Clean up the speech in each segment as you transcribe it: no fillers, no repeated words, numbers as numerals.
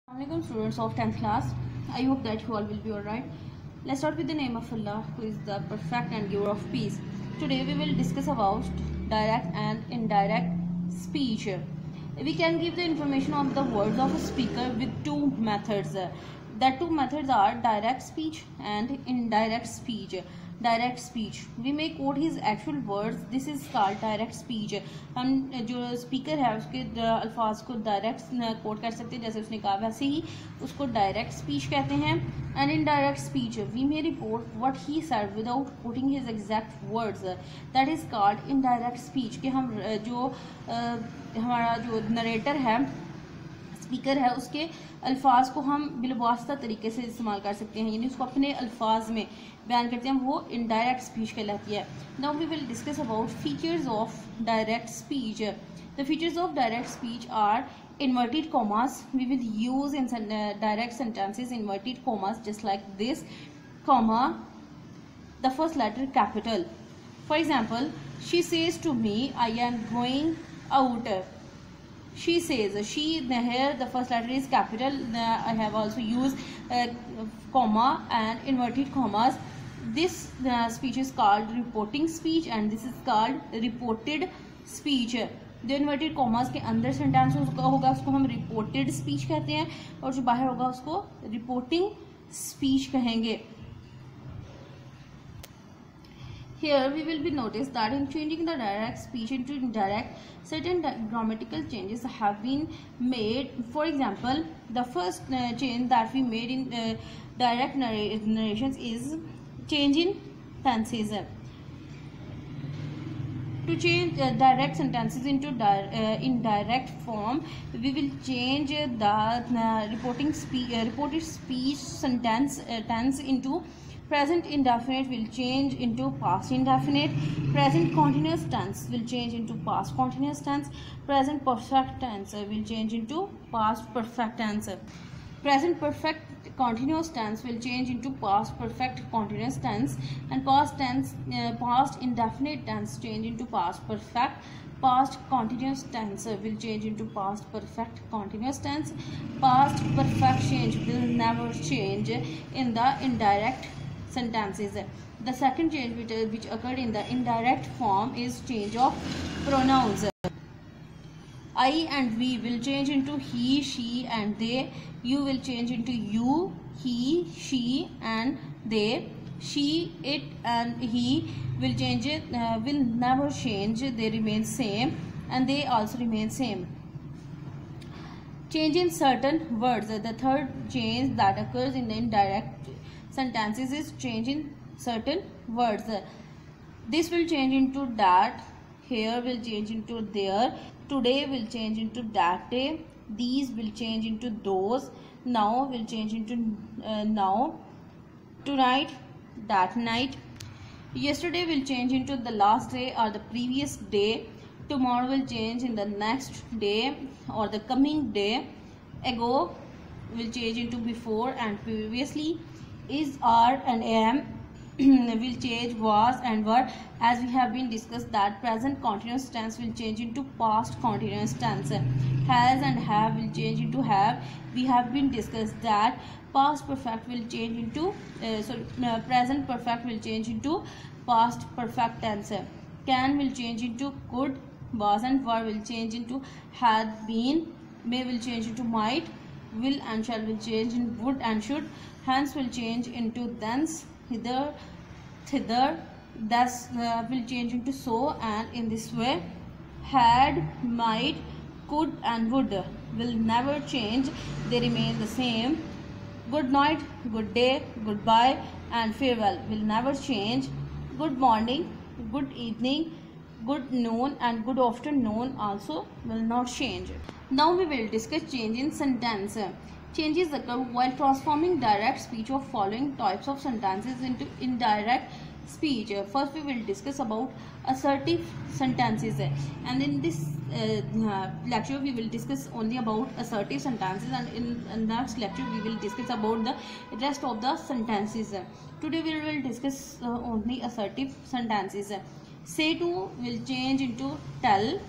Assalamualaikum students of 10th class. I hope that you all will be alright. Let's start with the name of Allah, who is the perfect and giver of peace. Today we will discuss about direct and indirect speech. We can give the information of the words of a speaker with two methods. The two methods are direct speech and indirect speech. Direct speech we may quote his actual words, this is called direct speech. हम जो speaker है उसके अल्फाज को direct quote कर सकते हैं, जैसे उसने कहा वैसे ही उसको डायरेक्ट स्पीच कहते हैं. And indirect speech we may report what he said without quoting his exact words, that is called indirect speech. कि हम जो हमारा जो नरेटर है, स्पीकर है, उसके अल्फाज को हम बिलवास्ता तरीके से इस्तेमाल कर सकते हैं, यानी उसको अपने अल्फाज में बयान करते हैं, वो इनडायरेक्ट स्पीच कहलाती है. Now we will discuss about features of direct speech. The features of direct speech are inverted commas. We will use in direct sentences inverted commas just like this, comma, the first letter capital. For example, she says to me, I am going out. She says, she, here the first letter is capital. I have also used comma and inverted commas. This speech is called reporting speech and this is called reported speech. जो inverted commas के अंदर sentence होगा उसको हम reported speech कहते हैं, और जो बाहर होगा उसको रिपोर्टिंग स्पीच कहेंगे. Here we will be noticed that in changing the direct speech into indirect, certain grammatical changes have been made. For example, the first change that we made in direct narrations is change in tenses. To change direct sentences into indirect form, we will change the reported speech sentence tense into present indefinite, will change into past indefinite. Present continuous tense will change into past continuous tense. Present perfect tense will change into past perfect tense. Present perfect continuous tense will change into past perfect continuous tense, and past indefinite tense change into past perfect. Past continuous tense will change into past perfect continuous tense. Past perfect change will never change in the indirect sentences. The second change which occurred in the indirect form is change of pronouns. I and we will change into he, she and they. You will change into you, he, she and they. She, it and he will change it, will never change. They remain same and they also remain same. Change in certain words. The third change that occurs in the indirect sentences is change in certain words. This will change into that. Here will change into there. Today will change into that day. These will change into those. Now will change into now. Tonight, that night. Yesterday will change into the last day or the previous day. Tomorrow will change in the next day or the coming day. Ago will change into before and previously. Is, are and am will change was and were, as we have been discussed that present continuous tense will change into past continuous tense. Has and have will change into have. We have been discussed that past perfect will change into present perfect will change into past perfect tense. Can will change into could. Was and were will change into had been. May will change into might. Will and shall will change in would and should. Hence will change into thence. Hither, thither. Thus will change into so, and in this way. Had, might, could and would will never change. They remain the same. Good night, good day, goodbye and farewell will never change. Good morning, good evening, good noon and good afternoon also will not change. Now we will discuss change in sentence. Changes occur while transforming direct speech of following types of sentences into indirect speech. First we will discuss about assertive sentences, and in this lecture we will discuss only about assertive sentences, and in next lecture we will discuss about the rest of the sentences. Today we will discuss only assertive sentences. Say to will change into tell.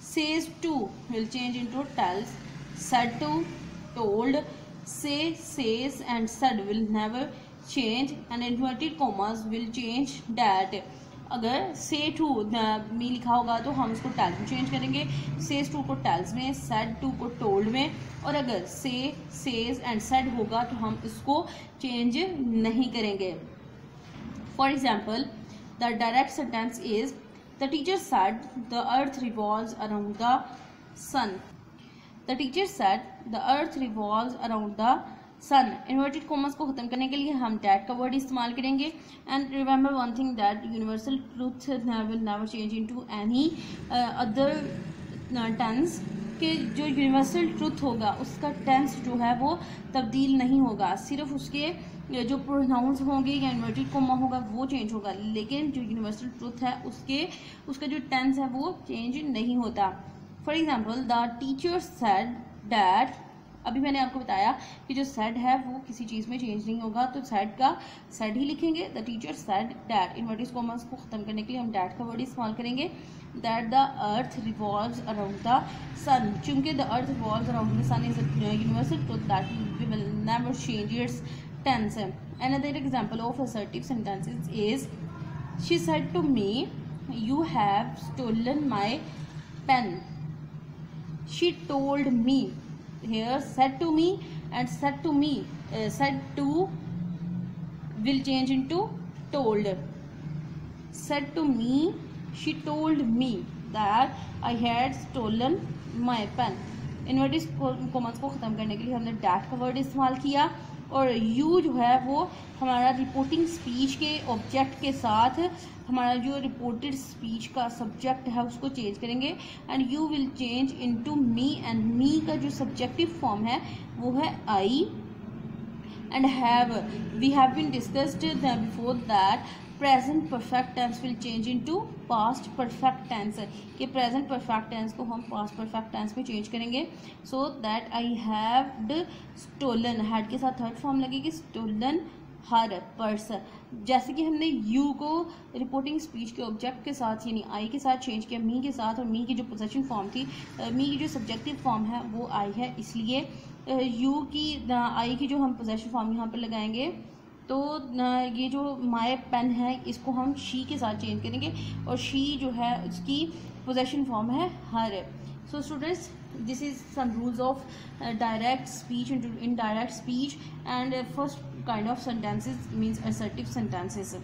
Says to will change into tells. Said to told, say, says and said will never change and inverted commas will change that. अगर say to में लिखा होगा तो हम उसको tell में change करेंगे, says to को tells में, said to को told में, और अगर say, says and said होगा तो हम इसको चेंज नहीं करेंगे. For example, the direct sentence is the teacher said the earth revolves around the sun. The teacher said the earth revolves around the sun. Inverted commas को ख़त्म करने के लिए हम that का वर्ड इस्तेमाल करेंगे. And remember one thing that universal truth will never change into any other tense. कि जो यूनिवर्सल ट्रूथ होगा उसका टेंस जो है वो तब्दील नहीं होगा, सिर्फ उसके जो प्रोनाउंस होंगे या इन्वर्टेड कॉमा होगा वो चेंज होगा, लेकिन जो यूनिवर्सल ट्रूथ है उसका जो टेंस है वो चेंज नहीं होता. For example the teacher said that. अभी मैंने आपको बताया कि जो सेड है वो किसी चीज़ में चेंज नहीं होगा, तो सेड का सेड ही लिखेंगे. The teacher said that. Inverted commas को ख़त्म करने के लिए हम डैट का वर्ड इस्तेमाल करेंगे. That the earth revolves around the sun. चूंकि the earth revolves around the sun is a universal truth that we will never change its tense. Another example of assertive sentences is she said to me you have stolen my pen. She told me. Here said to me and said to me, said to will change into told. Said to me, she told me that I had stolen my pen. Inverted commas को ख़त्म करने के लिए हमने that का word इस्तेमाल किया, और यू जो है वो हमारा रिपोर्टिंग स्पीच के ऑब्जेक्ट के साथ हमारा जो रिपोर्टेड स्पीच का सब्जेक्ट है उसको चेंज करेंगे. And you will change into me. And me का जो सब्जेक्टिव फॉर्म है वो है I. And have we have been discussed before that present perfect tense will change into past perfect tense. कि प्रेजेंट परफेक्ट टेंस को हम past perfect tense में change करेंगे. So that I have stolen, had के साथ third form लगेगी, stolen her purse. जैसे कि हमने यू को रिपोर्टिंग स्पीच के ऑब्जेक्ट के साथ यानी आई के साथ चेंज किया मी के साथ, और मी की जो पोजेशन फॉर्म थी, मी की जो सब्जेक्टिव फॉर्म है वो आई है, इसलिए यू की आई की जो हम पोजेशन फॉर्म यहाँ पर लगाएंगे तो ये जो माय पेन है इसको हम शी के साथ चेंज करेंगे, और शी जो है उसकी पोजेशन फॉर्म है her. So students, this is some rules of direct speech and indirect speech, and first kind of sentences means assertive sentences.